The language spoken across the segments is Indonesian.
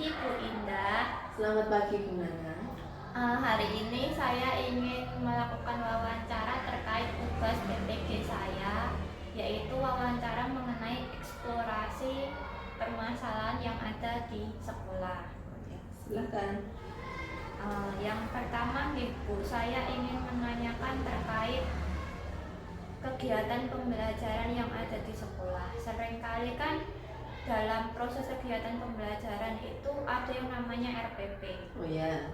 pagi Bu Indah. Selamat pagi Bu Nana. Hari ini saya ingin melakukan wawancara terkait tugas PPG saya, yaitu wawancara mengenai eksplorasi permasalahan yang ada di sekolah. Silakan. Yang pertama nih Bu, saya ingin menanyakan terkait kegiatan pembelajaran yang ada di sekolah. Seringkali kan dalam proses kegiatan pembelajaran itu ada yang namanya RPP. Oh ya.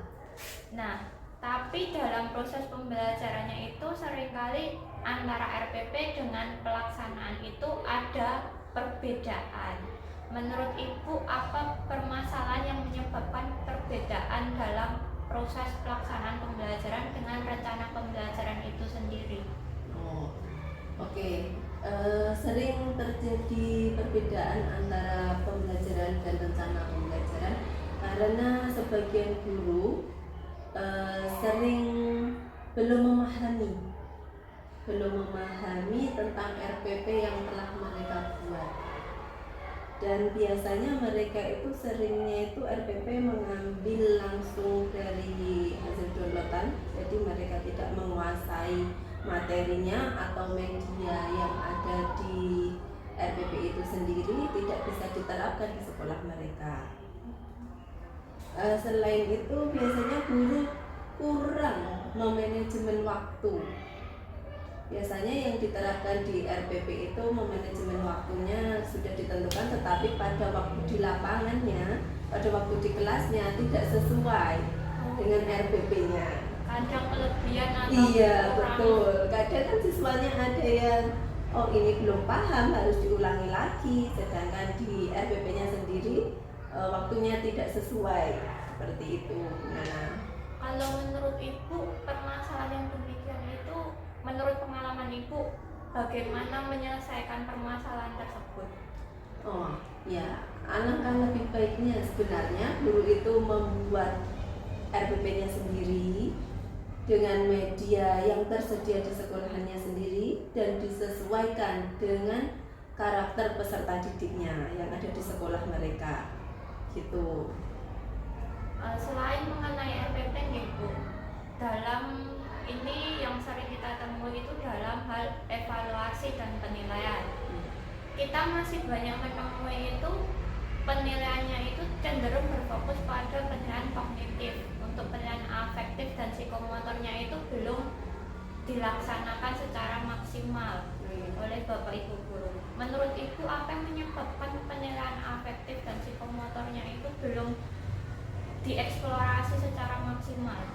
Nah, tapi dalam proses pembelajarannya itu seringkali antara RPP dengan pelaksanaan itu ada perbedaan. Menurut Ibu, apa permasalahan yang menyebabkan perbedaan dalam proses pelaksanaan pembelajaran dengan rencana pembelajaran itu sendiri? Oke. Sering terjadi perbedaan antara pembelajaran dan rencana pembelajaran karena sebagian guru sering belum memahami tentang RPP yang telah mereka buat. Dan biasanya mereka itu seringnya itu RPP mengambil langsung dari hasil downloadan, jadi mereka tidak menguasai materinya atau media yang ada di RPP itu sendiri tidak bisa diterapkan di sekolah mereka. Selain itu biasanya guru kurang memanajemen waktu. Biasanya yang diterapkan di RPP itu memanajemen waktunya sudah ditentukan, tetapi pada waktu di lapangannya, pada waktu di kelasnya tidak sesuai dengan RPP-nya. Kadang kelebihan atau Iya, kurang. betul. Kadang kan siswanya ada yang ini belum paham, harus diulangi lagi, sedangkan di RPP-nya sendiri waktunya tidak sesuai, seperti itu. Nah, kalau menurut Ibu permasalahan yang demikian itu, menurut pengalaman Ibu, bagaimana menyelesaikan permasalahan tersebut? Oh ya, alangkah lebih baiknya sebenarnya guru itu membuat RPP-nya sendiri dengan media yang tersedia di sekolahannya sendiri dan disesuaikan dengan karakter peserta didiknya yang ada di sekolah mereka, gitu. Selain mengenai RPP nih Bu, dalam ini yang sering kita temui itu dalam hal evaluasi dan penilaian. Kita masih banyak menemui itu penilaiannya itu cenderung berfokus pada penilaian kognitif. Untuk penilaian afektif dan psikomotornya itu belum dilaksanakan secara maksimal oleh Bapak Ibu guru. Menurut Ibu, apa yang menyebabkan penilaian afektif dan psikomotornya itu belum dieksplorasi secara maksimal?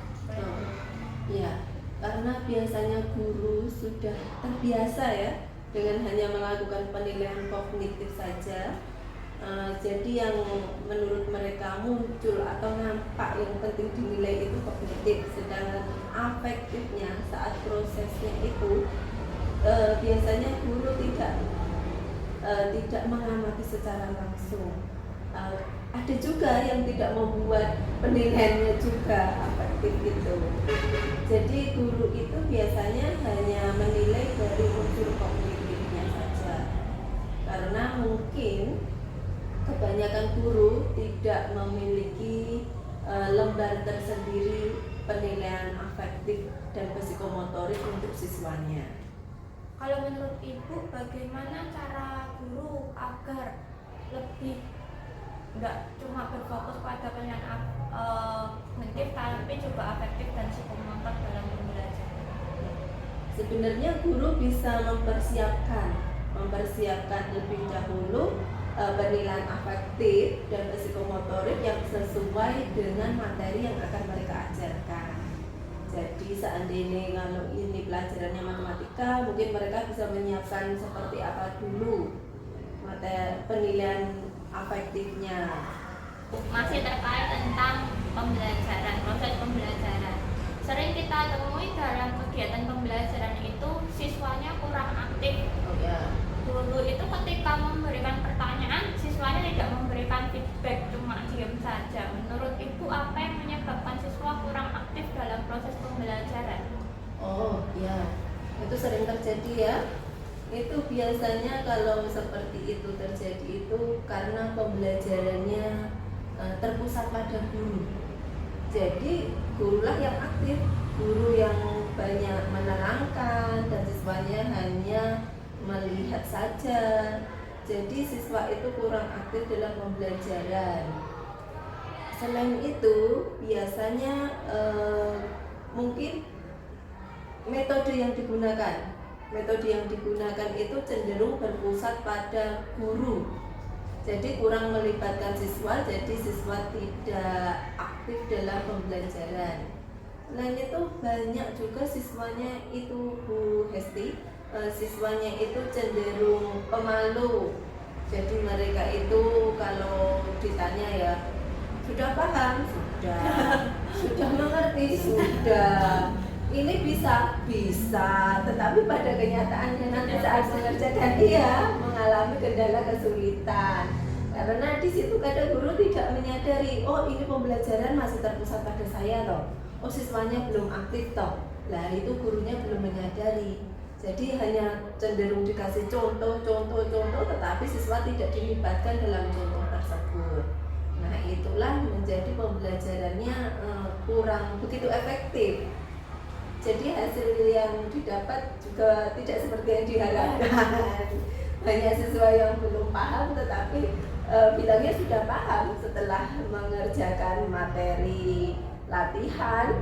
Ya, karena biasanya guru sudah terbiasa ya dengan hanya melakukan penilaian kognitif saja. Jadi yang menurut mereka muncul atau nampak yang penting dinilai itu kognitif, sedangkan afektifnya saat prosesnya itu biasanya guru tidak mengamati secara langsung. Ada juga yang tidak membuat penilaiannya juga afektif itu. Jadi guru itu biasanya hanya menilai dari unsur kognitifnya saja, karena mungkin kebanyakan guru tidak memiliki lembar tersendiri penilaian afektif dan psikomotorik untuk siswanya. Kalau menurut Ibu, bagaimana cara guru agar lebih nggak cuma berfokus pada penilaian kognitif tapi juga afektif dan psikomotor dalam pembelajaran? Sebenarnya guru bisa mempersiapkan lebih dahulu penilaian afektif dan psikomotorik yang sesuai dengan materi yang akan mereka ajarkan. Jadi seandainya kalau ini pelajarannya matematika, mungkin mereka bisa menyiapkan seperti apa dulu materi penilaian afektifnya. Masih terkait tentang pembelajaran, proses pembelajaran. Sering kita temui dalam kegiatan pembelajaran itu siswanya kurang aktif. Oh ya. Guru itu ketika memberikan pertanyaan, siswanya tidak memberikan feedback, cuma diam saja. Menurut Ibu, apa yang menyebabkan siswa kurang aktif dalam proses pembelajaran? Oh ya, itu sering terjadi ya. Itu biasanya kalau seperti itu terjadi itu karena pembelajarannya terpusat terpusat pada guru. Jadi gurulah yang aktif, guru yang banyak menerangkan dan siswanya hanya melihat saja. Jadi siswa itu kurang aktif dalam pembelajaran. Selain itu biasanya mungkin metode yang digunakan itu cenderung berpusat pada guru. Jadi kurang melibatkan siswa, jadi siswa tidak aktif dalam pembelajaran. Selain itu banyak juga siswanya itu Bu Hesti, siswanya itu cenderung pemalu. Jadi mereka itu kalau ditanya ya sudah paham, sudah mengerti, sudah. Ini bisa, tetapi pada kenyataannya nanti saat mengerjakan dia mengalami kendala kesulitan. Karena di situ kadang guru tidak menyadari, oh ini pembelajaran masih terpusat pada saya toh. Oh siswanya belum aktif toh. Lah itu gurunya belum menyadari. Jadi hanya cenderung dikasih contoh, tetapi siswa tidak dilibatkan dalam contoh tersebut. Nah itulah menjadi pembelajarannya kurang begitu efektif. Jadi hasil yang didapat juga tidak seperti yang diharapkan. Banyak siswa yang belum paham tetapi bilangnya sudah paham setelah mengerjakan materi latihan.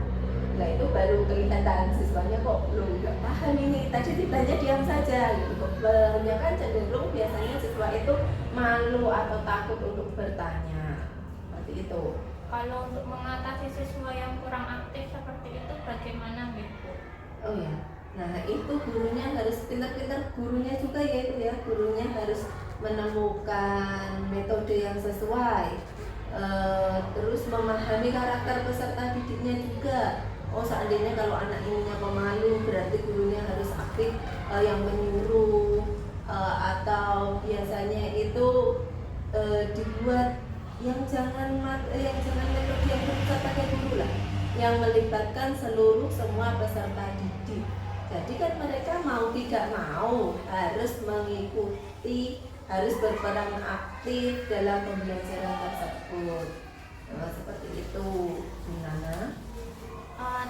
Nah itu baru kelihatan siswanya kok belum paham ini. Tadi tibanya diam saja gitu. Kebanyakan cenderung biasanya siswa itu malu atau takut untuk bertanya. Seperti itu. Kalau untuk mengatasi siswa yang kurang aktif seperti itu bagaimana Bu? Oh ya, nah itu gurunya harus pintar-pintar, gurunya juga ya itu ya, gurunya harus menemukan metode yang sesuai, terus memahami karakter peserta didiknya juga. Oh seandainya kalau anak ininya pemalu berarti gurunya harus aktif yang menyuruh, atau biasanya itu dibuat yang jangan metode yang terpusat pada guru lah, yang melibatkan semua peserta didik. Jadi kan mereka mau tidak mau harus mengikuti, harus berperan aktif dalam pembelajaran tersebut. Nah, seperti itu, Nana.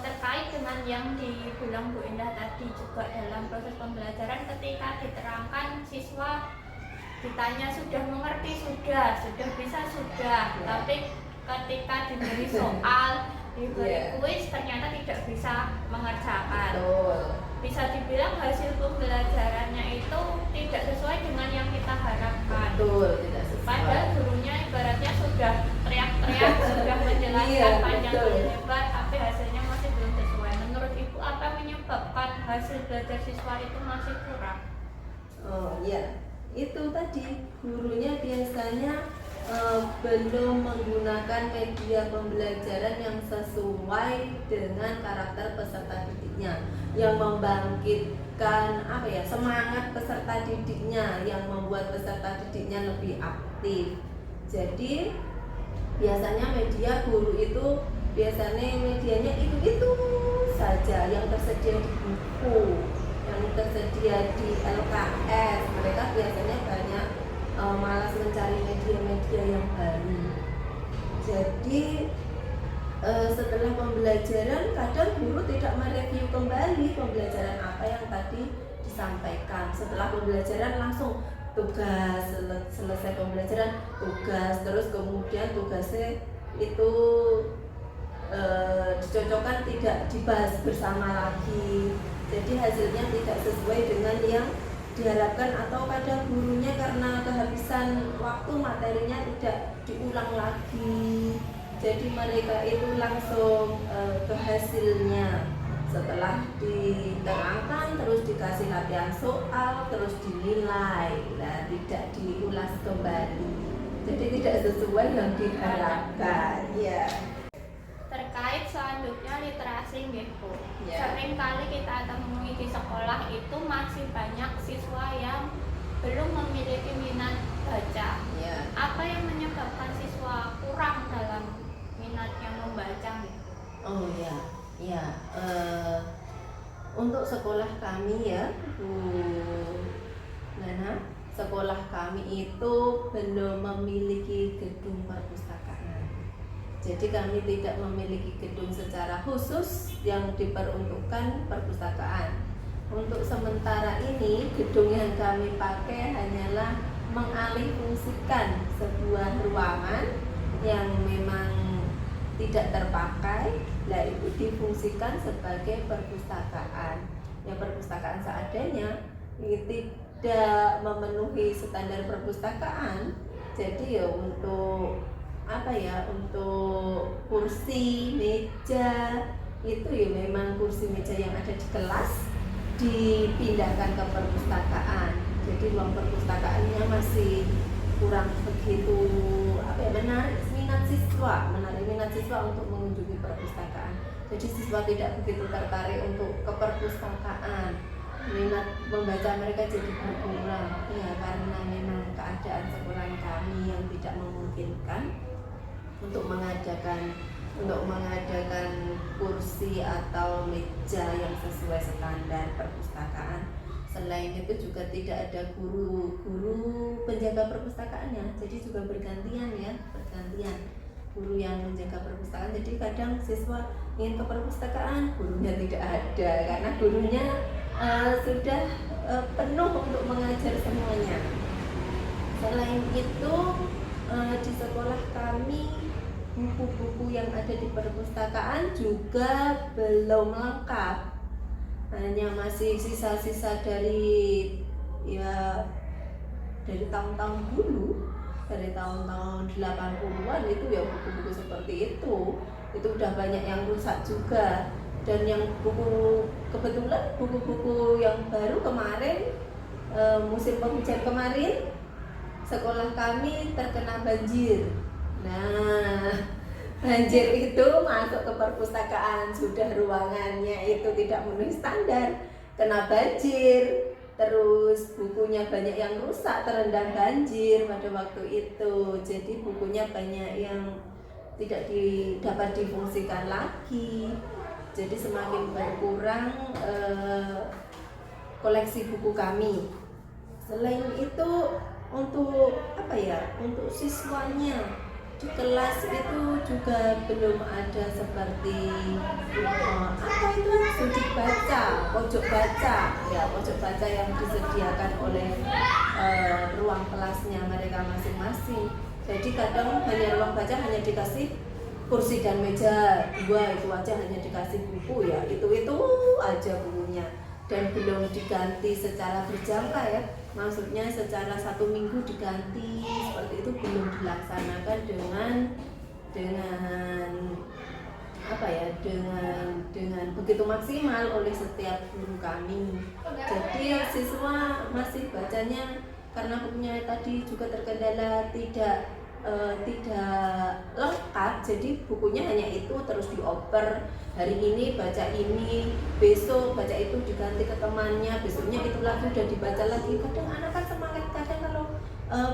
Terkait dengan yang dibilang Bu Indah tadi juga dalam proses pembelajaran ketika diterangkan siswa ditanya sudah mengerti, sudah bisa, tapi ketika diberi soal, diberi kuis ternyata tidak bisa mengerjakan. Bisa dibilang hasil pembelajarannya itu tidak sesuai dengan yang kita harapkan. Tidak sesuai. Padahal gurunya ibaratnya sudah teriak-teriak, sudah menjelaskan panjang lebar, tapi hasilnya masih belum sesuai. Menurut Ibu apa yang menyebabkan hasil belajar siswa itu masih kurang? Oh iya, itu tadi gurunya biasanya belum menggunakan media pembelajaran yang sesuai dengan karakter peserta didiknya, yang membangkitkan semangat peserta didiknya, yang membuat peserta didiknya lebih aktif. Jadi biasanya media guru itu biasanya medianya itu saja yang tersedia di buku, yang tersedia di LKS. Mereka biasanya banyak malas mencari media-media yang baru. Jadi setelah pembelajaran kadang guru tidak mereview kembali pembelajaran apa yang tadi disampaikan. Setelah pembelajaran langsung tugas, selesai pembelajaran tugas, terus kemudian tugasnya itu dicocokkan, tidak dibahas bersama lagi. Jadi hasilnya tidak sesuai dengan yang diharapkan, atau kadang gurunya karena kehabisan waktu materinya tidak diulang lagi. Jadi mereka itu langsung ke hasilnya setelah diterangkan, terus dikasih latihan soal, terus dinilai, tidak diulas kembali. Jadi tidak sesuai yang diharapkan. Ya. Terkait selanjutnya literasi Bu. Ya. Sering kali kita temui di sekolah itu masih banyak siswa yang belum memiliki minat baca. Ya. Apa yang menyebabkan siswa kurang dalam minatnya membaca Oh ya, ya. Untuk sekolah kami ya, Bu Nana, sekolah kami itu belum memiliki gedung perpustakaan. Jadi kami tidak memiliki gedung secara khusus yang diperuntukkan perpustakaan. Untuk sementara ini gedung yang kami pakai hanyalah mengalihfungsikan sebuah ruangan yang memang tidak terpakai, lah itu difungsikan sebagai perpustakaan. Ya, perpustakaan seadanya, ini tidak memenuhi standar perpustakaan. Jadi ya untuk untuk kursi, meja itu ya memang kursi meja yang ada di kelas dipindahkan ke perpustakaan. Jadi ruang perpustakaannya masih kurang begitu menarik minat siswa untuk mengunjungi perpustakaan. Jadi siswa tidak begitu tertarik untuk ke perpustakaan, minat membaca mereka jadi berkurang ya, karena memang keadaan sekolah kami yang tidak memungkinkan untuk mengadakan kursi atau meja yang sesuai standar perpustakaan. Selain itu juga tidak ada guru penjaga perpustakaannya, jadi juga bergantian guru yang menjaga perpustakaan. Jadi kadang siswa ingin ke perpustakaan, gurunya tidak ada karena gurunya sudah penuh untuk mengajar semuanya. Selain itu di sekolah kami buku-buku yang ada di perpustakaan juga belum lengkap, hanya masih sisa-sisa dari tahun-tahun dulu, dari tahun-tahun 80-an itu ya buku-buku seperti itu udah banyak yang rusak juga. Dan yang kebetulan buku-buku yang baru kemarin musim penghujan kemarin sekolah kami terkena banjir. Nah, banjir itu masuk ke perpustakaan, sudah ruangannya itu tidak memenuhi standar, kena banjir, terus bukunya banyak yang rusak, terendam banjir pada waktu itu. Jadi bukunya banyak yang tidak dapat difungsikan lagi. Jadi semakin berkurang koleksi buku kami. Selain itu untuk siswanya di kelas itu juga belum ada seperti sudut baca, pojok baca yang disediakan oleh ruang kelasnya mereka masing-masing. Jadi kadang ruang baca hanya dikasih kursi dan meja 2, itu aja, hanya dikasih buku ya, itu aja bukunya, dan belum diganti secara berjangka ya. Maksudnya secara 1 minggu diganti seperti itu belum dilaksanakan dengan begitu maksimal oleh setiap guru kami. Jadi siswa masih bacanya karena bukunya tadi juga terkendala tidak lengkap, jadi bukunya hanya itu terus dioper. Hari ini baca ini, besok baca itu, diganti ke temannya, besoknya itu lagi udah dibaca lagi. Kadang anak kan semangat, kadang kalau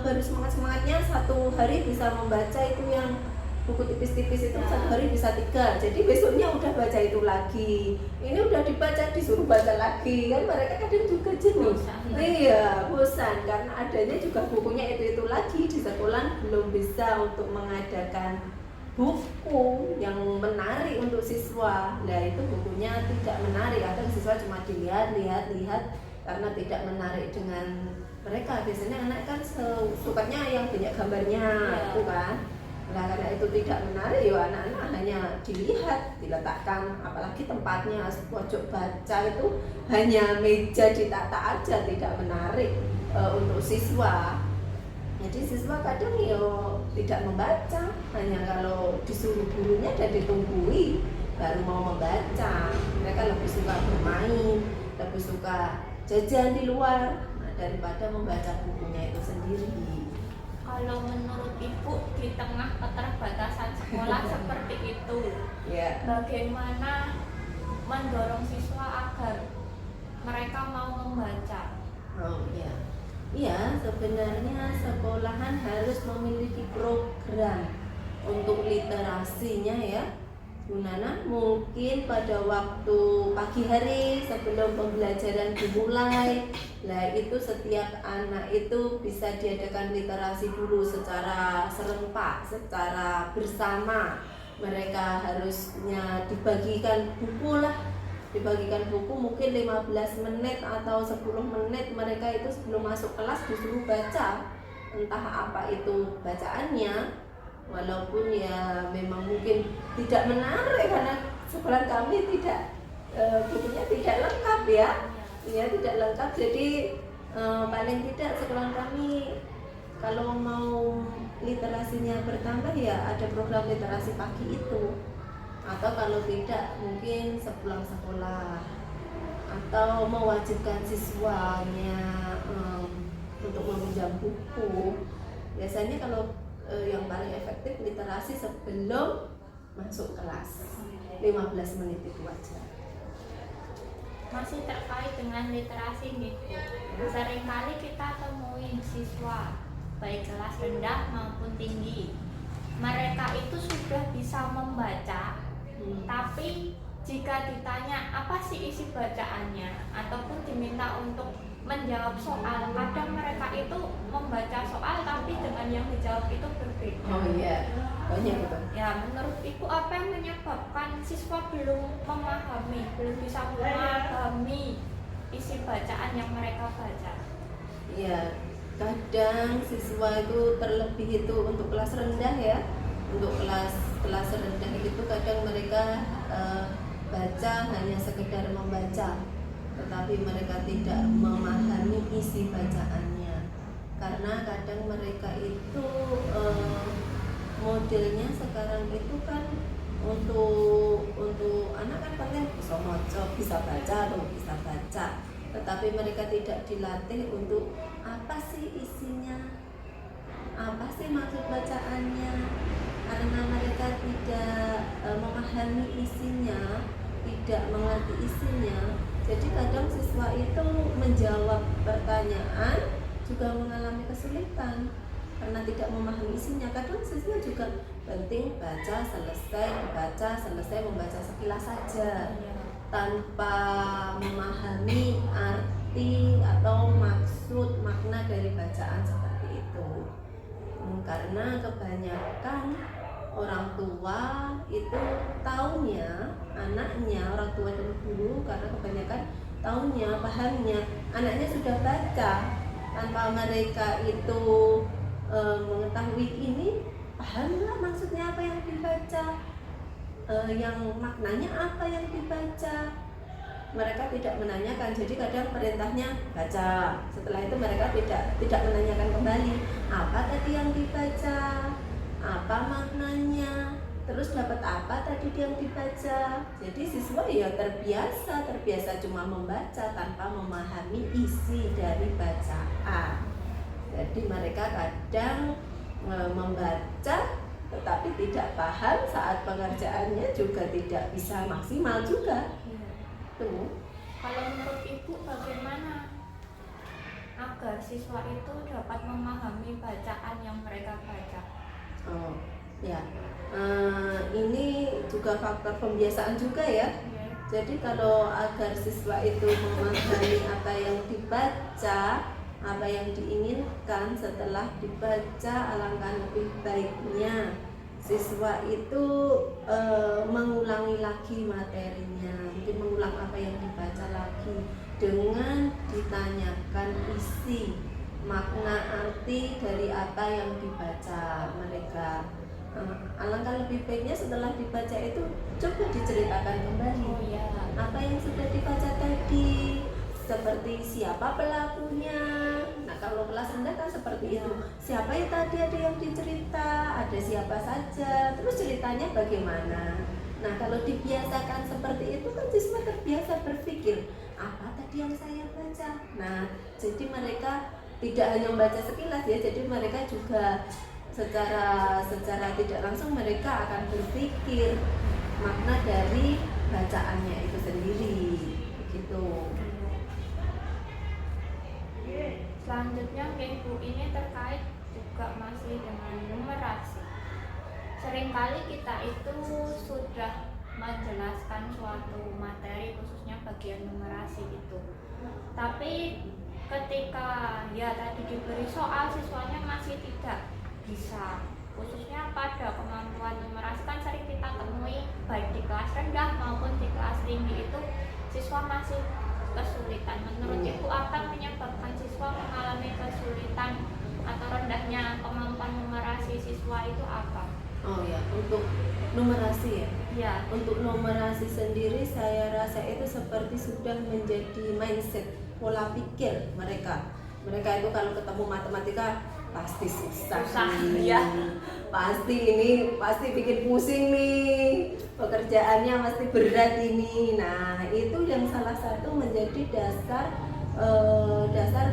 baru semangatnya 1 hari bisa membaca itu yang buku tipis-tipis itu 1 hari bisa 3, jadi besoknya udah baca itu lagi. Ini udah dibaca disuruh baca lagi, kan mereka kadang juga jenuh. Iya, bosan karena adanya juga bukunya itu lagi. Di sekolah belum bisa untuk mengadakan buku yang menarik untuk siswa. Nah itu bukunya tidak menarik, kadang siswa cuma dilihat karena tidak menarik dengan mereka. Biasanya anak kan sukanya yang banyak gambarnya, itu kan. Nah karena itu tidak menarik ya, anak-anak hanya dilihat, diletakkan, apalagi tempatnya pojok baca itu hanya meja ditata aja, tidak menarik untuk siswa. Jadi siswa kadang tidak membaca, hanya kalau disuruh gurunya dan ditungguin baru mau membaca. Mereka lebih suka bermain, lebih suka jajan di luar daripada membaca bukunya itu sendiri. Kalau menurut Ibu di tengah keterbatasan sekolah seperti itu, bagaimana mendorong siswa agar mereka mau membaca? Iya, sebenarnya sekolahan harus memiliki program untuk literasinya ya. Gunana mungkin pada waktu pagi hari sebelum pembelajaran dimulai, itu setiap anak itu bisa diadakan literasi dulu secara serempak, secara bersama. mereka harusnya dibagikan buku lah, dibagikan buku mungkin 15 menit atau 10 menit, mereka itu sebelum masuk kelas disuruh baca, entah apa itu bacaannya, walaupun ya memang mungkin tidak menarik karena sekolah kami tidak bukunya tidak lengkap ya, tidak lengkap. Jadi paling tidak sekolah kami kalau mau literasinya bertambah ya ada program literasi pagi itu, atau kalau tidak mungkin sepulang sekolah, atau mewajibkan siswanya untuk meminjam buku. Biasanya kalau yang paling efektif literasi sebelum masuk kelas 15 menit itu aja. Masih terkait dengan literasi nih Bu, seringkali kita temuin siswa baik kelas rendah maupun tinggi, mereka itu sudah bisa membaca, tapi jika ditanya apa sih isi bacaannya ataupun diminta untuk menjawab soal, kadang mereka itu membaca soal tapi dengan yang dijawab itu berbeda. Oh iya, banyak betul. Ya, menurut Ibu apa yang menyebabkan siswa belum bisa memahami isi bacaan yang mereka baca? Iya, kadang siswa itu terlebih itu untuk kelas rendah ya, untuk kelas rendah itu kadang mereka baca hanya sekedar membaca, tetapi mereka tidak memahami isi bacaannya, karena kadang mereka itu modelnya sekarang itu kan untuk anak kan pengen bisa maca, bisa baca, tetapi mereka tidak dilatih untuk apa sih isinya, apa sih maksud bacaannya, karena mereka tidak memahami isinya, tidak mengerti isinya. Jadi kadang siswa itu menjawab pertanyaan juga mengalami kesulitan karena tidak memahami isinya. Kadang siswa juga penting baca selesai membaca sekilas saja tanpa memahami arti atau maksud makna dari bacaan seperti itu. Karena kebanyakan orang tua itu taunya anaknya, orang tua dan guru, karena kebanyakan taunya, pahamnya anaknya sudah baca tanpa mereka itu mengetahui ini pahamlah maksudnya apa yang dibaca, yang maknanya apa yang dibaca. Mereka tidak menanyakan, jadi kadang perintahnya baca, setelah itu mereka tidak menanyakan kembali apa tadi yang dibaca, apa maknanya, terus dapat apa tadi yang dibaca. Jadi siswa ya terbiasa cuma membaca tanpa memahami isi dari bacaan. Jadi mereka kadang membaca tetapi tidak paham, saat pengerjaannya juga tidak bisa maksimal juga. Tuh. Kalau menurut Ibu bagaimana agar siswa itu dapat memahami bacaan yang mereka baca? Oh ya, ini juga faktor pembiasaan juga ya. Jadi kalau agar siswa itu memahami apa yang dibaca, apa yang diinginkan setelah dibaca, alangkah lebih baiknya siswa itu mengulangi lagi materinya, mungkin mengulang apa yang dibaca lagi dengan ditanyakan isi, makna, arti dari apa yang dibaca mereka. Alangkah lebih baiknya setelah dibaca itu coba diceritakan kembali apa yang sudah dibaca tadi, seperti siapa pelakunya. Nah kalau kelas rendah kan seperti itu, siapa yang tadi ada yang dicerita, ada siapa saja, terus ceritanya bagaimana. Nah kalau dibiasakan seperti itu kan siswa terbiasa berpikir apa tadi yang saya baca. Nah jadi mereka tidak hanya membaca sekilas ya, jadi mereka juga secara tidak langsung mereka akan berpikir makna dari bacaannya itu sendiri gitu. Selanjutnya Bu, ini terkait juga masih dengan numerasi. Seringkali kita itu sudah menjelaskan suatu materi khususnya bagian numerasi itu, tapi ketika tadi diberi soal siswanya masih tidak bisa, khususnya pada kemampuan numerasi kan sering kita siswa masih kesulitan. Menurut Ibu, apa yang menyebabkan siswa mengalami kesulitan atau rendahnya kemampuan numerasi siswa itu apa? Oh ya, untuk numerasi ya. Ya, Untuk numerasi sendiri saya rasa itu seperti sudah menjadi mindset, pola pikir mereka. Mereka itu kalau ketemu matematika pasti susah nih. ya. Pasti bikin pusing nih. Pekerjaannya pasti berat ini. Nah, itu yang salah satu menjadi dasar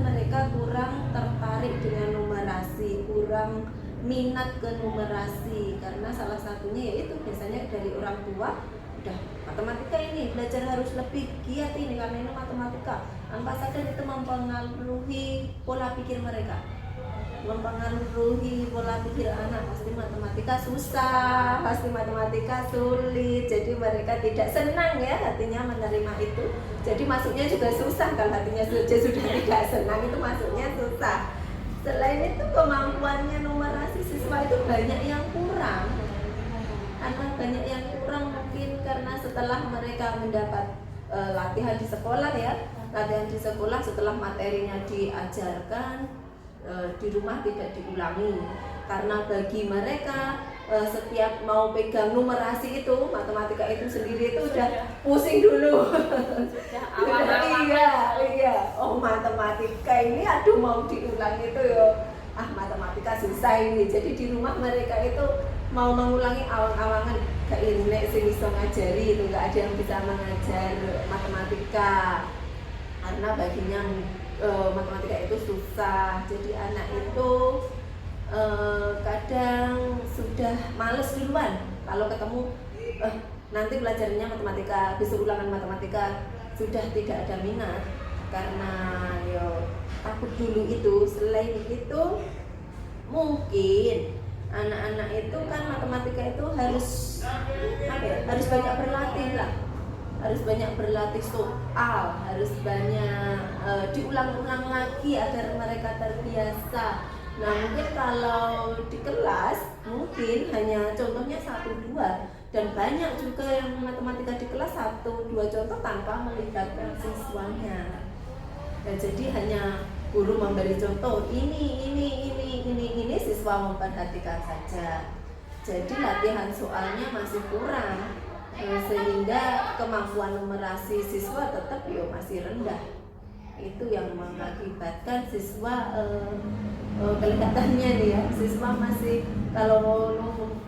mereka kurang tertarik dengan numerasi, kurang minat ke numerasi, karena salah satunya yaitu biasanya dari orang tua udah matematika ini belajar harus lebih giat ini karena ini matematika, tanpa sadar itu mempengaruhi pola pikir mereka, mempengaruhi pola pikir anak. Pasti matematika susah, pasti matematika sulit, jadi mereka tidak senang ya hatinya menerima itu. Jadi masuknya juga susah, kalau hatinya sudah tidak senang itu masuknya susah. Selain itu kemampuannya numerasi siswa itu banyak yang kurang. Karena banyak yang kurang mungkin karena setelah mereka mendapat latihan di sekolah ya, latihan di sekolah setelah materinya diajarkan di rumah tidak diulangi. Karena bagi mereka setiap mau pegang numerasi itu, matematika itu sendiri itu udah pusing dulu. Iya. Oh, matematika ini aduh mau diulang itu ya. Ah, matematika susah ini. Jadi di rumah mereka itu mau mengulangi awang-awangan gak nek sing iso ngajari itu, gak ada yang bisa mengajar matematika. Karena baginya matematika itu susah. Jadi anak itu kadang sudah males duluan kalau ketemu nanti belajarnya matematika, besok ulangan matematika, sudah tidak ada minat karena takut dulu itu. Selain itu mungkin anak-anak itu kan matematika itu harus harus banyak berlatih lah, harus banyak berlatih soal, harus banyak diulang-ulang lagi agar mereka terbiasa. Nah, mungkin kalau di kelas mungkin hanya contohnya 1-2, dan banyak juga yang matematika di kelas 1-2 contoh tanpa melibatkan siswanya. Dan jadi hanya guru memberi contoh ini siswa memperhatikan saja. Jadi latihan soalnya masih kurang, sehingga kemampuan numerasi siswa tetap masih rendah. Itu yang mengakibatkan siswa kelihatannya nih ya, siswa masih kalau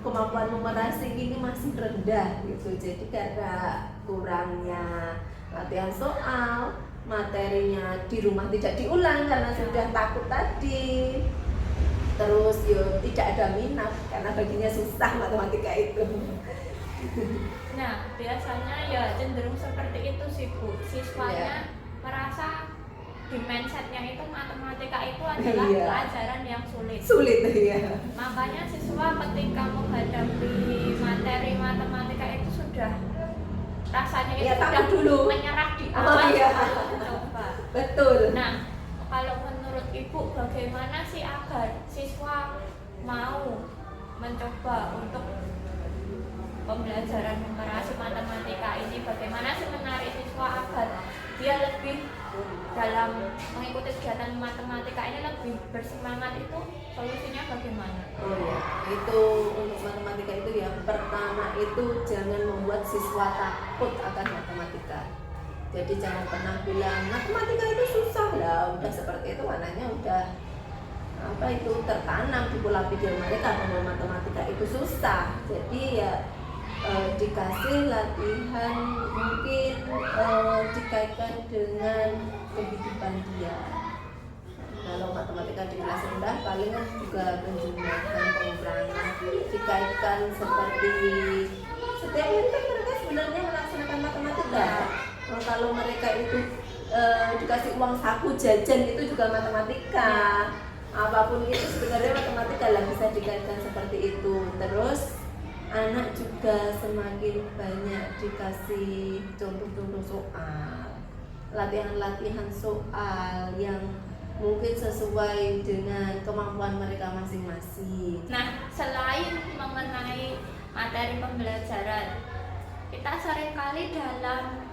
kemampuan numerasi ini masih rendah gitu. Jadi karena kurangnya latihan soal, materinya di rumah tidak diulang karena sudah takut tadi, terus tidak ada minat karena baginya susah matematika itu. Nah, biasanya ya cenderung seperti itu sih Bu, siswanya merasa di mindsetnya itu matematika itu adalah pelajaran yang sulit ya. Makanya siswa ketika menghadapi materi matematika itu sudah rasanya itu sudah dulu menyerah di awal. Coba. Betul. Nah, kalau menurut Ibu bagaimana sih agar siswa mau mencoba untuk pembelajaran numerasi matematika ini? Bagaimana sih menarik siswa agar dia lebih dalam mengikuti kegiatan matematika ini lebih bersemangat? Itu solusinya bagaimana? Oh ya, itu untuk matematika itu ya, pertama itu jangan membuat siswa takut akan matematika. Jadi jangan pernah bilang matematika itu susah lah, udah seperti itu anaknya udah tertanam di pola pikir mereka bahwa matematika itu susah. Jadi ya dikasih latihan, mungkin dikaitkan dengan kehidupan dia. Kalau matematika di kelas rendah paling kan juga penjumlahan, pengurangan, dikaitkan seperti setiap hari kan mereka sebenarnya melaksanakan matematika. Kalau mereka itu dikasih uang saku jajan itu juga matematika. Apapun itu sebenarnya matematika lah, bisa dikaitkan seperti itu. Terus anak juga semakin banyak dikasih contoh-contoh soal, latihan-latihan soal yang mungkin sesuai dengan kemampuan mereka masing-masing. Nah, selain mengenai materi pembelajaran, kita seringkali dalam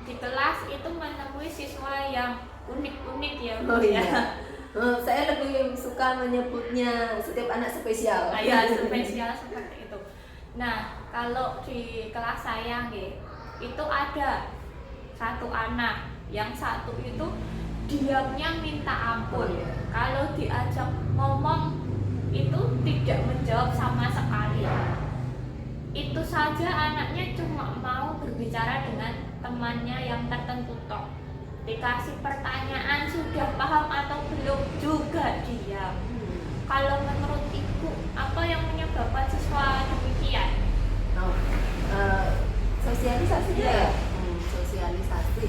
di kelas itu menemui siswa yang unik-unik ya Bu Oh ya. iya. Saya lebih suka menyebutnya setiap anak spesial. Ya spesial seperti itu. Nah kalau di kelas saya nggih, itu ada satu anak yang satu itu diamnya minta ampun. Oh, iya. Kalau diajak ngomong itu tidak menjawab sama sekali. Itu saja anaknya cuma mau berbicara dengan temannya yang tertentu toh. Dikasih pertanyaan sudah paham atau belum juga diam. Kalau menurut Ibu, apa yang menyebabkan siswa demikian? Oh, sosialisasi ya. Sosialisasi.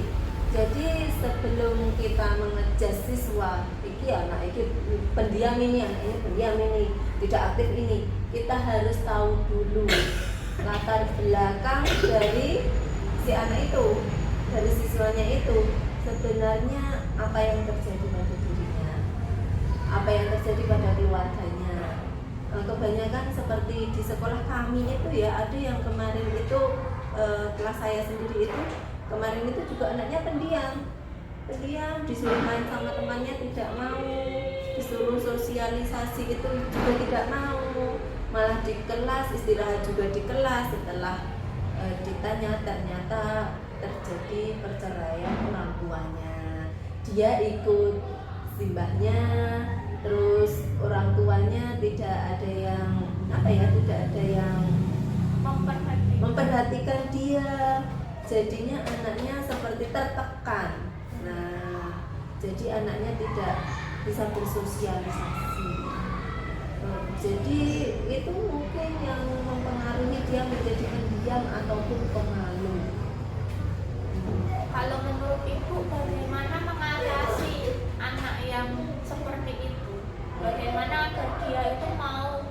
Jadi sebelum kita mengejar siswa, iki anak iki pendiam ini, anak ini pendiam ini, tidak aktif ini, kita harus tahu dulu latar belakang dari si anak itu, dari siswanya itu, sebenarnya apa yang terjadi pada dirinya, apa yang terjadi pada keluarganya. Kebanyakan seperti di sekolah kami itu ya, ada yang kemarin itu kelas saya sendiri itu kemarin itu juga anaknya pendiam, disuruh main sama temannya tidak mau, disuruh sosialisasi itu juga tidak mau, malah di kelas istirahat juga di kelas. Setelah ditanya ternyata terjadi perceraian orang tuanya, dia ikut simbahnya, terus orang tuanya tidak ada yang tidak ada yang memperhatikan dia, jadinya anaknya seperti tertekan. Nah, jadi anaknya tidak bisa bersosialisasi. Jadi itu mungkin yang mempengaruhi dia menjadi pendiam ataupun pemalu. Kalau menurut Ibu, bagaimana mengatasi anak yang seperti itu? Bagaimana agar dia itu mau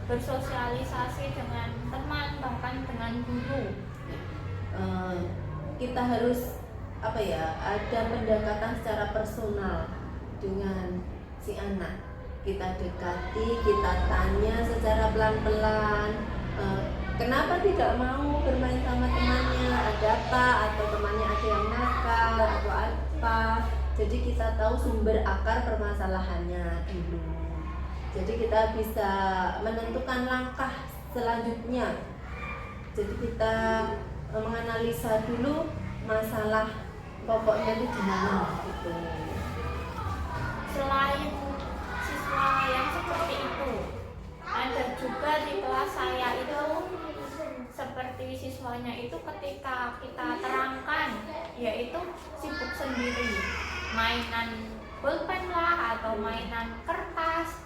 bersosialisasi dengan teman, bahkan dengan guru? Kita harus ada pendekatan secara personal dengan si anak. Kita dekati, kita tanya secara pelan-pelan, kenapa tidak mau bermain sama temannya, ada apa, atau temannya ada yang nakal atau apa. Jadi kita tahu sumber akar permasalahannya dulu, jadi kita bisa menentukan langkah selanjutnya. Jadi kita menganalisa dulu masalah pokoknya itu di mana gitu. Selain siswa yang seperti itu, ada juga di kelas saya itu seperti siswanya itu ketika kita terangkan, yaitu sibuk sendiri, mainan pulpen lah atau mainan kertas.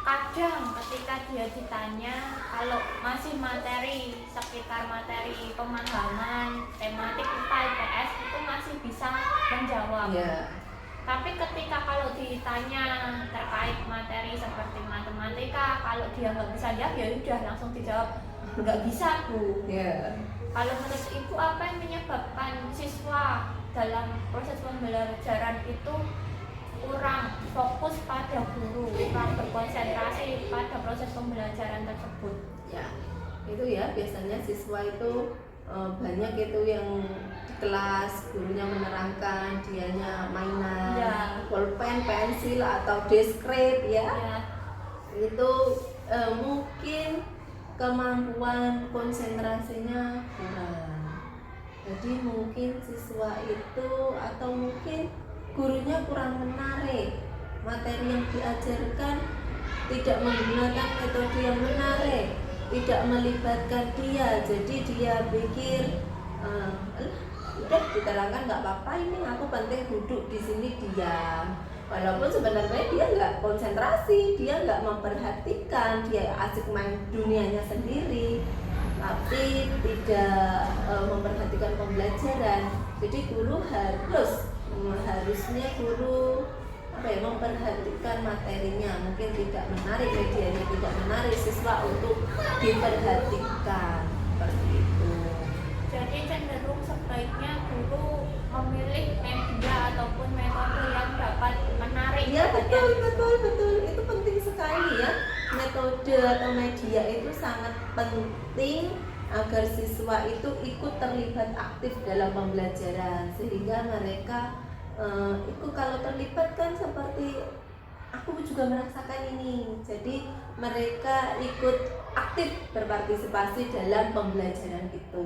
Kadang ketika dia ditanya, kalau masih materi sekitar materi pemahaman tematik IPA IPS itu masih bisa menjawab. Tapi ketika kalau ditanya terkait materi seperti matematika, kalau dia nggak bisa jawab, ya udah langsung dijawab nggak bisa Bu. Kalau menurut Ibu, apa yang menyebabkan siswa dalam proses pembelajaran itu kurang fokus pada guru, kurang berkonsentrasi pada proses pembelajaran tersebut? Itu biasanya siswa itu banyak itu yang di kelas gurunya menerangkan, dianya mainan, pulpen, pensil atau deskrip itu mungkin kemampuan konsentrasinya kurang. Jadi mungkin siswa itu atau mungkin gurunya kurang menarik, materi yang diajarkan tidak menggunakan metode yang menarik, tidak melibatkan dia. Jadi dia pikir udah diterangkan nggak apa-apa, ini aku penting duduk di sini diam, walaupun sebenarnya dia nggak konsentrasi, dia nggak memperhatikan, dia asik main dunianya sendiri tapi tidak memperhatikan pembelajaran. Jadi guru harusnya guru memperhatikan materinya, mungkin tidak menarik, medianya tidak menarik siswa untuk diperhatikan seperti itu. Jadi cenderung sebaiknya guru memilih media ataupun metode yang dapat menarik. Betul, itu penting sekali ya. Metode atau media itu sangat penting agar siswa itu ikut terlibat aktif dalam pembelajaran, sehingga mereka itu kalau terlibat kan seperti aku juga merasakan ini, jadi mereka ikut aktif berpartisipasi dalam pembelajaran itu.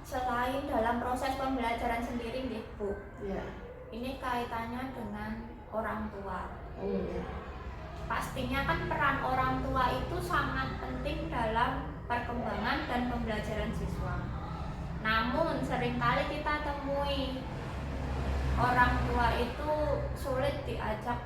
Selain dalam proses pembelajaran sendiri nih Bu, Ya. ini kaitannya dengan orang tua. Ya. Pastinya kan peran orang tua itu sangat penting dalam perkembangan dan pembelajaran siswa. Namun seringkali kita temui orang tua itu sulit diajak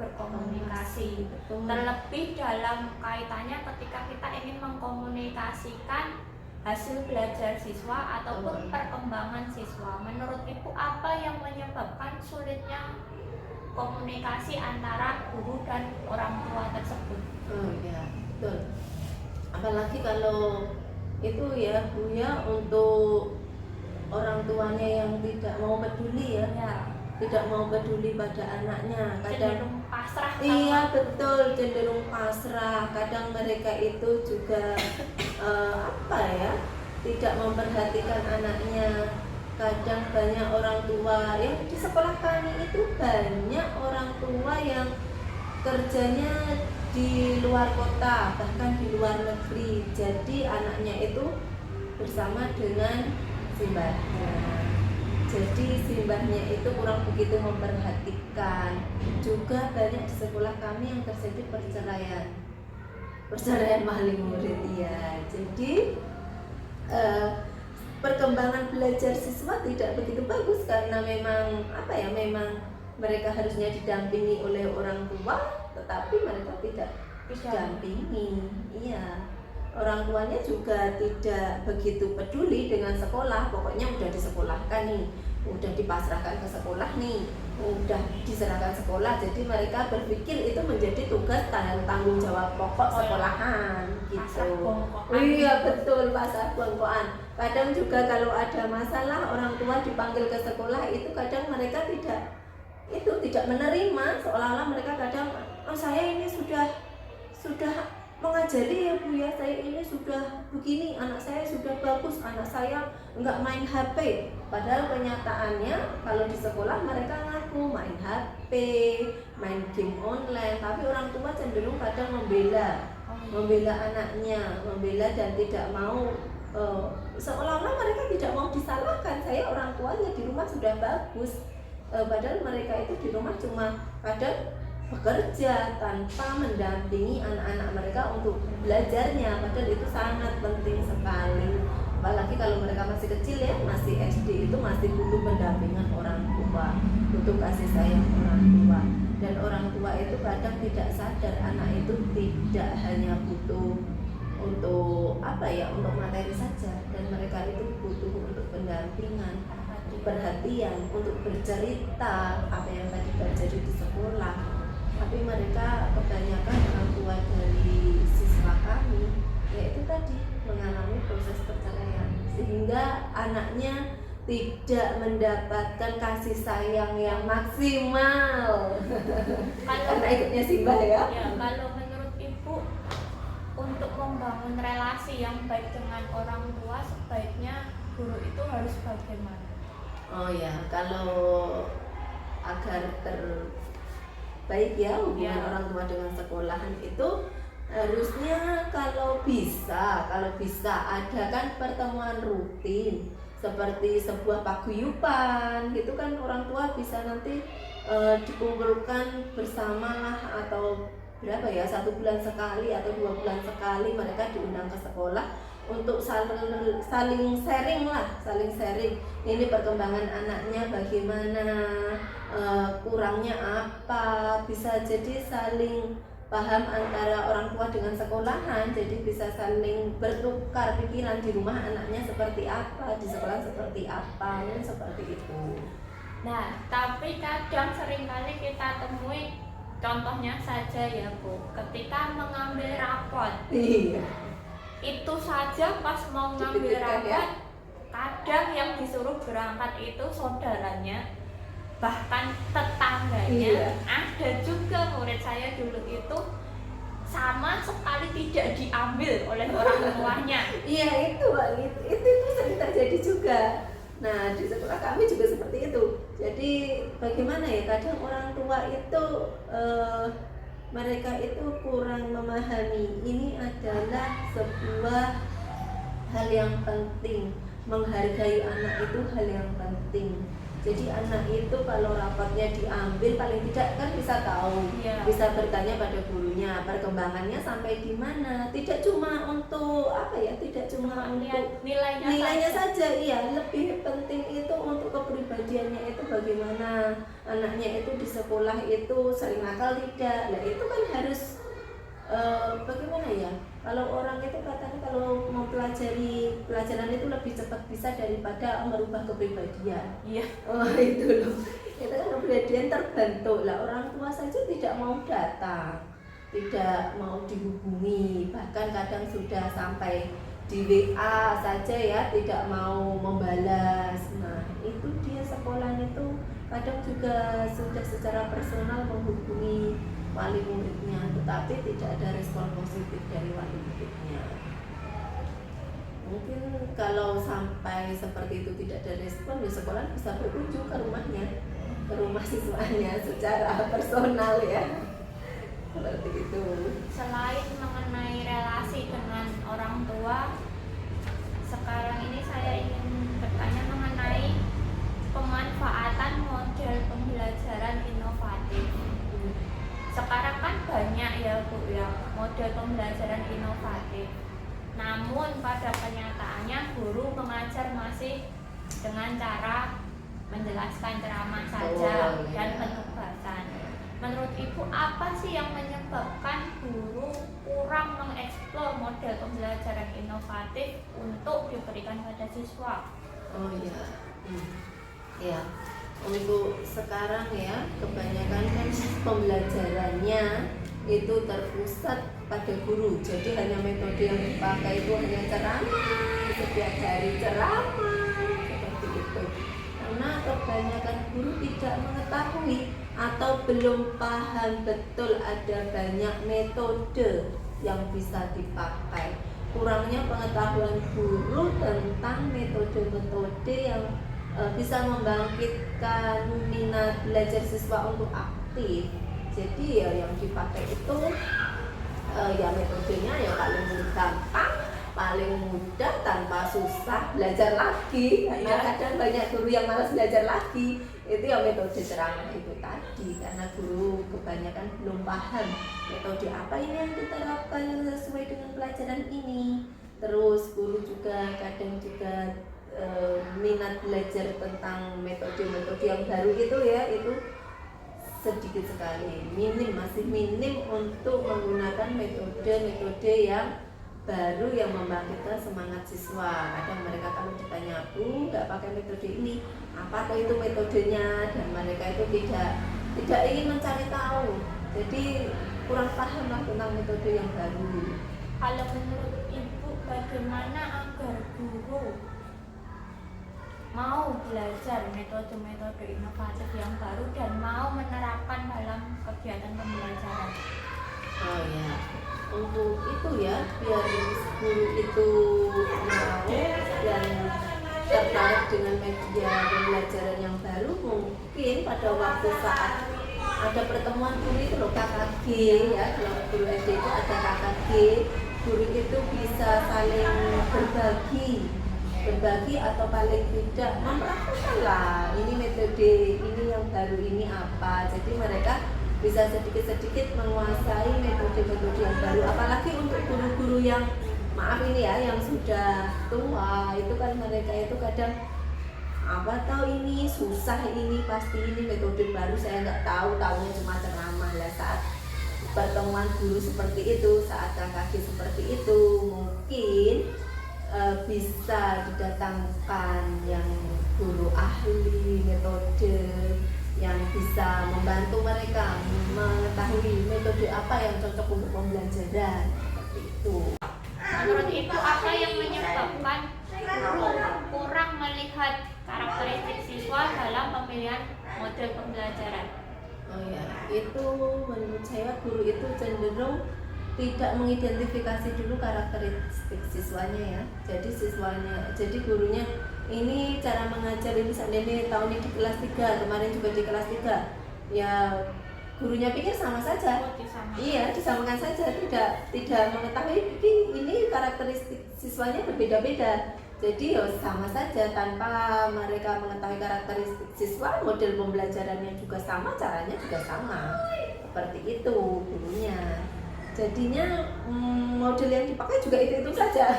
berkomunikasi. Betul. Terlebih dalam kaitannya ketika kita ingin mengkomunikasikan hasil belajar siswa ataupun perkembangan siswa. Menurut Ibu, apa yang menyebabkan sulitnya komunikasi antara guru dan orang tua tersebut? Oh ya, betul. Apalagi kalau itu ya Bu ya, untuk orang tuanya yang tidak mau peduli ya, tidak mau peduli pada anaknya, kadang cenderung pasrah. Iya betul, cenderung pasrah. Kadang mereka itu juga tidak memperhatikan anaknya. Kadang banyak orang tua yang di sekolah kami itu banyak orang tua yang kerjanya di luar kota, bahkan di luar negeri. Jadi anaknya itu bersama dengan simbahnya. Jadi simbahnya itu kurang begitu memperhatikan. Juga banyak di sekolah kami yang terjadi perceraian wali murid ya. Jadi perkembangan belajar siswa tidak begitu bagus karena memang memang mereka harusnya didampingi oleh orang tua, tetapi mereka tidak didampingi. Iya. Orang tuanya juga tidak begitu peduli dengan sekolah, pokoknya udah disekolahkan nih, udah dipasrahkan ke sekolah nih, udah diserahkan sekolah, jadi mereka berpikir itu menjadi tugas dan tanggung jawab pokok sekolahan gitu. Iya betul, pasar bongkoan. Kadang juga kalau ada masalah orang tua dipanggil ke sekolah itu kadang mereka tidak menerima, seolah-olah mereka kadang saya ini sudah mengajari ya Bu ya, saya ini sudah begini, anak saya sudah bagus, anak saya enggak main HP. Padahal kenyataannya kalau di sekolah mereka ngaku main HP, main game online, tapi orang tua cenderung kadang membela anaknya, membela dan tidak mau seolah-olah mereka tidak mau disalahkan. Saya orang tuanya di rumah sudah bagus, padahal mereka itu di rumah cuma kadang bekerja tanpa mendampingi anak-anak mereka untuk belajarnya, padahal itu sangat penting sekali. Apalagi kalau mereka masih kecil ya, masih SD, itu masih butuh pendampingan orang tua, butuh kasih sayang orang tua. Dan orang tua itu kadang tidak sadar anak itu tidak hanya butuh untuk untuk materi saja, dan mereka itu butuh untuk pendampingan, perhatian, untuk bercerita apa yang tadi terjadi di sekolah. Tapi mereka kebanyakan orang tua dari siswa kami yaitu tadi mengalami proses perceraian, sehingga anaknya tidak mendapatkan kasih sayang yang maksimal. Karena ikutnya simbah ya. Kalau menurut Ibu, untuk membangun relasi yang baik dengan orang tua, sebaiknya guru itu harus bagaimana? Oh ya, kalau agar baik ya hubungan orang tua dengan sekolahan itu harusnya kalau bisa adakan pertemuan rutin seperti sebuah paguyuban gitu kan. Orang tua bisa nanti dikumpulkan bersama lah, atau berapa ya, 1 bulan sekali atau 2 bulan sekali mereka diundang ke sekolah untuk saling sharing ini perkembangan anaknya bagaimana, kurangnya apa, bisa jadi saling paham antara orang tua dengan sekolahan, jadi bisa saling bertukar pikiran, di rumah anaknya seperti apa, di sekolah seperti apa, seperti itu. Nah, tapi kadang seringkali kita temui, contohnya saja ya Bu, ketika mengambil rapot. Iya. Itu saja pas mau ngambil rapot, kadang yang disuruh berangkat itu saudaranya, bahkan tetangganya. Ada juga murid saya dulu itu sama sekali tidak diambil oleh orang tuanya. Iya itu Pak, itu sering terjadi juga. Nah di sekolah kami juga seperti itu. Jadi bagaimana ya, kadang orang tua itu mereka itu kurang memahami ini adalah sebuah hal yang penting. Menghargai anak itu hal yang penting. Jadi anak itu kalau rapatnya diambil paling tidak kan bisa tahu, bisa bertanya pada gurunya perkembangannya sampai di mana. Tidak cuma untuk apa ya, tidak cuma untuk nilainya saja. Iya, lebih penting itu untuk kepribadiannya itu bagaimana anaknya itu di sekolah itu sering nakal tidak. Nah itu kan harus bagaimana ya, kalau orang itu katanya kalau mau pelajari pelajaran itu lebih cepat bisa daripada merubah kepribadian. Iya. Oh itu loh, itu kan kepribadian terbentuk lah. Orang tua saja tidak mau datang, tidak mau dihubungi, bahkan kadang sudah sampai di WA saja ya tidak mau membalas. Nah itu dia sekolah itu kadang juga sudah secara personal menghubungi wali muridnya, tetapi tidak ada respon positif dari wali muridnya. Mungkin kalau sampai seperti itu tidak ada respon, di sekolah bisa berkunjung ke rumahnya, ke rumah siswanya secara personal ya, seperti itu. Selain mengenai relasi dengan orang tua, sekarang ini saya ingin bertanya mengenai pemanfaatan model pembelajaran inovatif. Sekarang kan banyak ya Bu ya model pembelajaran inovatif. Namun pada kenyataannya guru mengajar masih dengan cara menjelaskan ceramah saja dan penugasan. Menurut Ibu apa sih yang menyebabkan guru kurang mengeksplor model pembelajaran inovatif untuk diberikan pada siswa? Oh iya, ya. Untuk sekarang ya kebanyakan kan pembelajarannya itu terpusat pada guru. Jadi hanya metode yang dipakai itu hanya ceramah, setiap hari ceramah seperti itu. Karena kebanyakan guru tidak mengetahui atau belum paham betul ada banyak metode yang bisa dipakai. Kurangnya pengetahuan guru tentang metode-metode yang bisa membangkitkan minat belajar siswa untuk aktif. Jadi ya yang dipakai itu ya metodenya yang paling gampang, paling mudah tanpa susah belajar lagi. Karena kadang banyak guru yang malas belajar lagi. Itu ya metode ceramah itu tadi, karena guru kebanyakan belum paham metode apa ini yang diterapkan yang sesuai dengan pelajaran ini. Terus guru juga kadang juga minat belajar tentang metode-metode yang baru itu ya, itu sedikit sekali, masih minim untuk menggunakan metode-metode yang baru yang membangkitkan semangat siswa. Kadang mereka kalau ditanya, Bu, nggak pakai metode ini, apa tuh itu metodenya, dan mereka itu tidak ingin mencari tahu, jadi kurang paham lah tentang metode yang baru. Kalau menurut Ibu bagaimana agar guru mau belajar metode-metode inovatif yang baru dan mau menerapkan dalam kegiatan pembelajaran? Oh ya, untuk itu ya, biar guru itu mau dan tertarik dengan media pembelajaran yang baru, mungkin pada waktu saat ada pertemuan guru itu loh, KKG ya, kalau guru SD itu ada KKG, guru itu bisa saling berbagi atau paling tidak mempraktikkan lah ini metode ini yang baru ini apa. Jadi mereka bisa sedikit-sedikit menguasai metode-metode yang baru. Apalagi untuk guru-guru yang maaf ini ya, yang sudah tua, itu kan mereka itu kadang apa tahu ini susah, ini pasti ini metode baru saya nggak tahu, tahunya cuma ceramah lah. Saat pertemuan guru seperti itu, saat KKG seperti itu, mungkin bisa didatangkan yang guru ahli metode yang bisa membantu mereka mengetahui metode apa yang cocok untuk pembelajaran seperti itu. Menurut Ibu apa yang menyebabkan guru kurang melihat karakteristik siswa dalam pemilihan model pembelajaran? Oh ya, itu menurut saya guru itu cenderung tidak mengidentifikasi dulu karakteristik siswanya ya. Jadi gurunya ini cara mengajar ini seandainya tahun ini di kelas 3, kemarin juga di kelas 3. Ya gurunya pikir sama saja. Oh, disamakan. Iya, disamakan saja, tidak mengetahui ini karakteristik siswanya berbeda-beda. Jadi ya sama saja tanpa mereka mengetahui karakteristik siswa, model pembelajarannya juga sama, caranya juga sama. Seperti itu gurunya. Jadinya model yang dipakai juga itu saja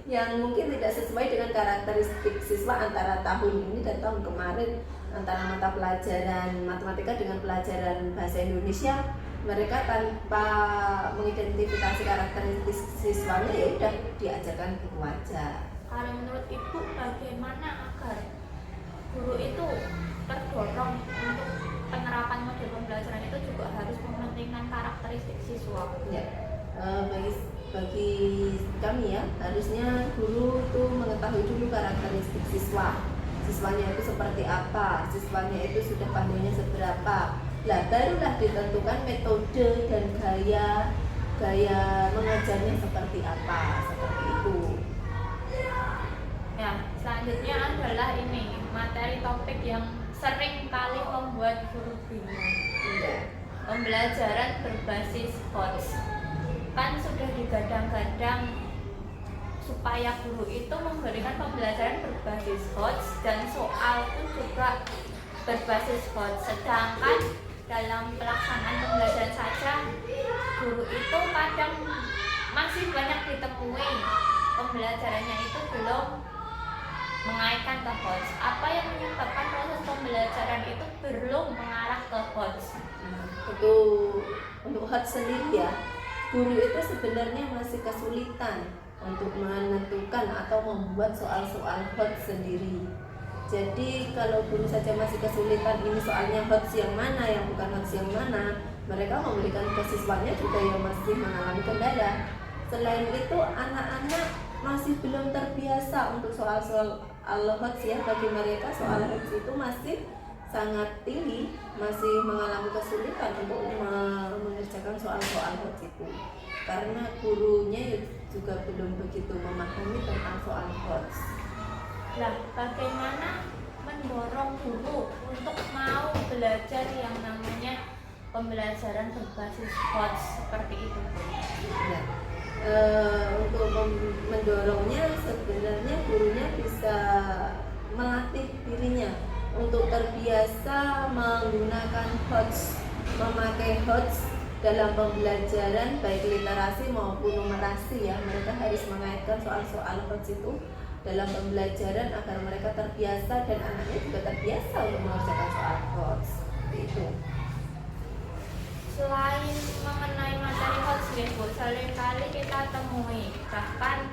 yang mungkin tidak sesuai dengan karakteristik siswa antara tahun ini dan tahun kemarin, antara mata pelajaran matematika dengan pelajaran bahasa Indonesia. Mereka tanpa mengidentifikasi karakteristik siswanya ya udah diajarkan gitu aja. Kalau menurut Ibu bagaimana agar guru itu terdorong untuk penerapan model pembelajaran itu juga harus mementingkan karakteristik siswa? Ya, bagi kami ya, harusnya guru itu mengetahui dulu karakteristik siswanya itu seperti apa, siswanya itu sudah pandainya seberapa. Lah barulah ditentukan metode dan gaya mengajarnya seperti apa, seperti itu. Ya, selanjutnya adalah ini materi topik yang sering kali membuat guru bingung. Iya. Pembelajaran berbasis HOTS kan sudah digadang-gadang supaya guru itu memberikan pembelajaran berbasis HOTS dan soal pun juga berbasis HOTS. Sedangkan dalam pelaksanaan pembelajaran saja guru itu kadang masih banyak ditemui pembelajarannya itu belum mengaitkan ke HOTS. Apa yang menyebabkan proses pembelajaran itu belum mengarah ke HOTS? Untuk HOTS sendiri ya, guru itu sebenarnya masih kesulitan untuk menentukan atau membuat soal-soal HOTS sendiri. Jadi kalau guru saja masih kesulitan ini soalnya HOTS yang mana, yang bukan HOTS yang mana, mereka memberikan ke siswanya juga yang masih mengalami kendala. Selain itu anak-anak masih belum terbiasa untuk soal-soal HOTS ya. Bagi mereka soal HOTS itu masih sangat tinggi, masih mengalami kesulitan untuk mengerjakan soal-soal HOTS itu karena gurunya juga belum begitu memahami tentang soal HOTS. Nah, bagaimana mendorong guru untuk mau belajar yang namanya pembelajaran berbasis HOTS seperti itu? Ya. Untuk mendorongnya sebenarnya gurunya bisa melatih dirinya untuk terbiasa menggunakan HOTS, memakai HOTS dalam pembelajaran baik literasi maupun numerasi ya. Mereka harus mengaitkan soal-soal HOTS itu dalam pembelajaran agar mereka terbiasa dan anaknya juga terbiasa untuk mengerjakan soal HOTS itu. Selain mengenai materi HOTS nih Bu, seringkali kita temui, bahkan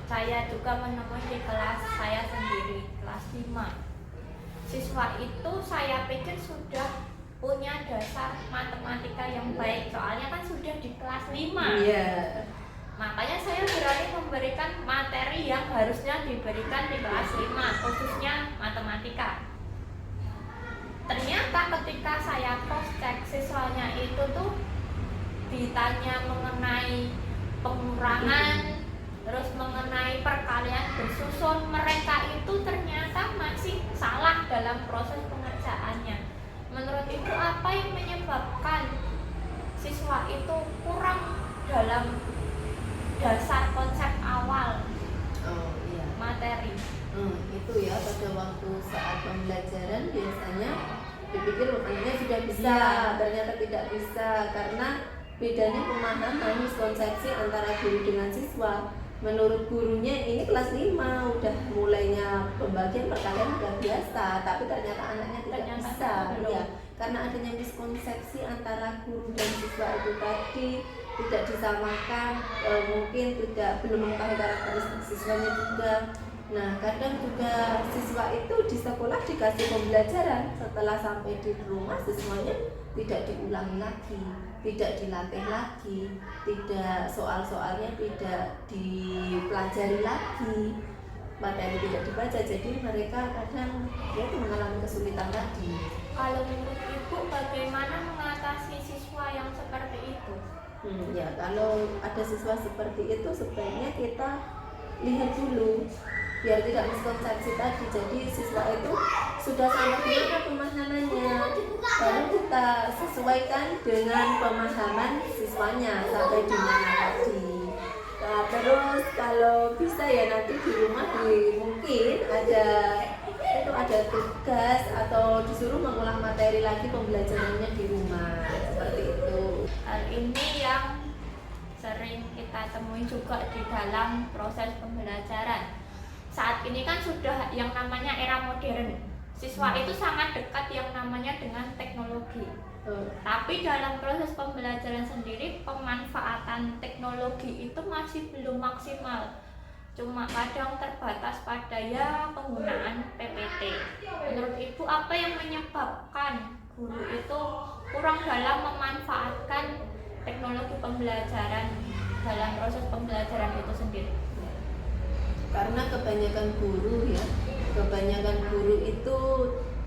saya juga menemui di kelas saya sendiri, kelas 5. Siswa itu saya pikir sudah punya dasar matematika yang baik, soalnya kan sudah di kelas 5. Iya. Makanya saya berani memberikan materi yang harusnya diberikan di kelas 5, khususnya matematika. Ternyata ketika saya cross check siswanya itu tuh ditanya mengenai pengurangan, terus mengenai perkalian bersusun, mereka itu ternyata masih salah dalam proses pengerjaannya. Menurut Ibu apa yang menyebabkan siswa itu kurang dalam dasar konsep awal materi? Itu ya, pada waktu saat pembelajaran biasanya dipikir anaknya sudah bisa, ternyata tidak bisa karena bedanya pemahaman miskonsepsi antara guru dengan siswa. Menurut gurunya ini kelas 5 udah mulainya pembagian perkalian udah biasa, tapi ternyata anaknya tidak bisa ya, karena adanya miskonsepsi antara guru dan siswa itu tadi tidak disamakan, mungkin belum mengetahui karakteristik siswanya juga. Nah, kadang juga siswa itu di sekolah dikasih pembelajaran, setelah sampai di rumah siswanya tidak diulangi lagi, tidak dilatih lagi, tidak soal-soalnya tidak dipelajari lagi, materi tidak dibaca, jadi mereka kadang itu mengalami kesulitan lagi. Kalau menurut Ibu bagaimana mengatasi siswa yang seperti itu? Ya kalau ada siswa seperti itu sebaiknya kita lihat dulu biar tidak miskonsepsi tadi. Jadi siswa itu sudah sampai di mana pemahamannya, baru kita sesuaikan dengan pemahaman siswanya sampai di mana tadi. Nah, terus kalau bisa ya nanti di rumah mungkin ada tugas atau disuruh mengulang materi lagi pembelajarannya di rumah seperti itu. Hal ini yang sering kita temui juga di dalam proses pembelajaran. Saat ini kan sudah yang namanya era modern. Siswa itu sangat dekat yang namanya dengan teknologi. Tapi dalam proses pembelajaran sendiri pemanfaatan teknologi itu masih belum maksimal. Cuma kadang terbatas pada ya penggunaan PPT. Menurut Ibu apa yang menyebabkan guru itu kurang dalam memanfaatkan teknologi pembelajaran dalam proses pembelajaran itu sendiri? Karena kebanyakan guru itu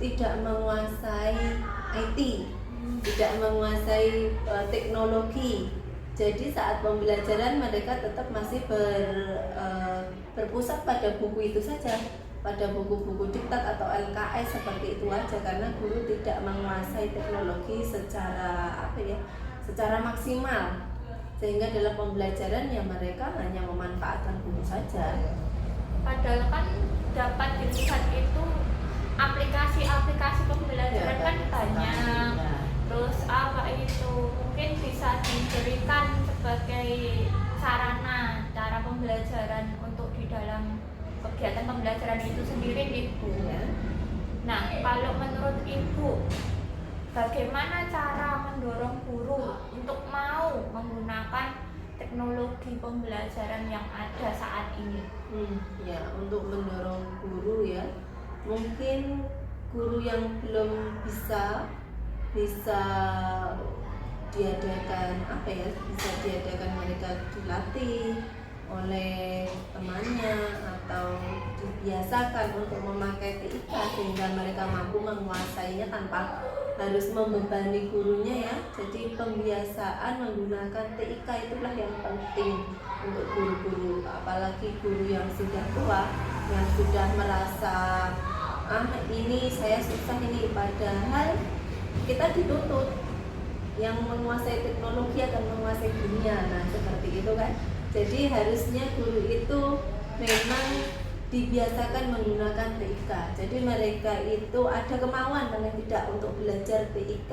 tidak menguasai IT, tidak menguasai teknologi. Jadi saat pembelajaran mereka tetap masih berpusat pada buku itu saja, pada buku-buku diktat atau LKS seperti itu aja, karena guru tidak menguasai teknologi secara maksimal, sehingga dalam pembelajaran ya mereka hanya memanfaatkan buku saja. Padahal kan dapat dilihat itu aplikasi pembelajaran kan banyak. Terus mungkin bisa diberikan sebagai sarana cara pembelajaran untuk di dalam kegiatan pembelajaran itu sendiri Ibu. Nah, kalau menurut Ibu bagaimana cara mendorong guru untuk mau menggunakan teknologi pembelajaran yang ada saat ini? Untuk mendorong guru ya, mungkin guru yang belum bisa diadakan mereka dilatih oleh temannya atau dibiasakan untuk memakai TIK sehingga mereka mampu menguasainya tanpa harus membebani gurunya ya. Jadi pembiasaan menggunakan TIK itulah yang penting untuk guru-guru, apalagi guru yang sudah tua, yang sudah merasa ini saya susah ini, padahal kita dituntut yang menguasai teknologi akan menguasai dunia. Nah seperti itu kan. Jadi harusnya guru itu memang dibiasakan menggunakan TIK. Jadi mereka itu ada kemauan paling tidak untuk belajar TIK,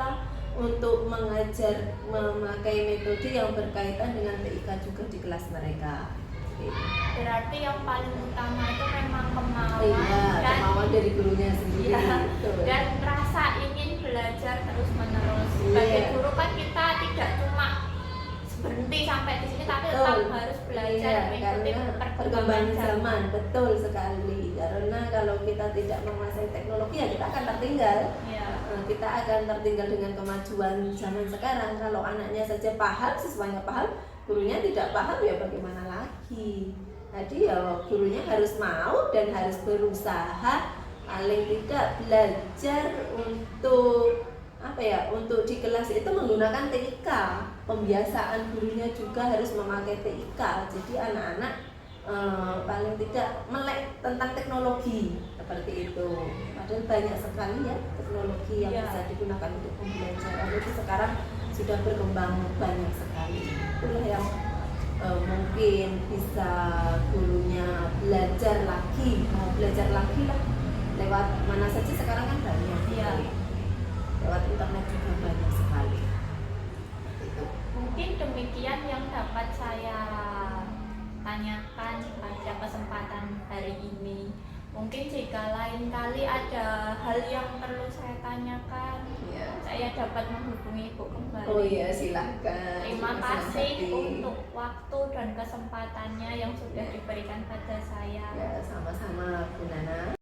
untuk mengajar memakai metode yang berkaitan dengan TIK juga di kelas mereka. Berarti yang paling utama itu memang kemauan kemauan dari gurunya sendiri. Dan rasa ingin belajar terus menerus. Sebagai guru kan kita tidak cuma berhenti sampai di sini, tapi tetap harus belajar mengikuti perkembangan zaman. Betul sekali. Karena kalau kita tidak menguasai teknologi ya kita akan tertinggal. Kita akan tertinggal dengan kemajuan zaman sekarang. Kalau anaknya saja paham, siswanya paham, gurunya tidak paham ya bagaimana lagi. Jadi ya gurunya harus mau dan harus berusaha paling tidak belajar untuk di kelas itu menggunakan TIK. Pembiasaan gurunya juga harus memakai TIK. Jadi anak-anak paling tidak melek tentang teknologi seperti itu. Padahal banyak sekali ya teknologi yang bisa digunakan untuk pembelajaran itu sekarang sudah berkembang banyak sekali. Itulah yang mungkin bisa gurunya belajar lagi lah lewat mana saja sekarang kan banyak lewat internet juga banyak sekali. Mungkin demikian yang dapat saya tanyakan pada kesempatan hari ini. Mungkin jika lain kali ada hal yang perlu saya tanyakan, saya dapat menghubungi Ibu kembali. Silakan. Terima kasih untuk waktu dan kesempatannya yang sudah diberikan pada saya. Sama-sama Bu Nana.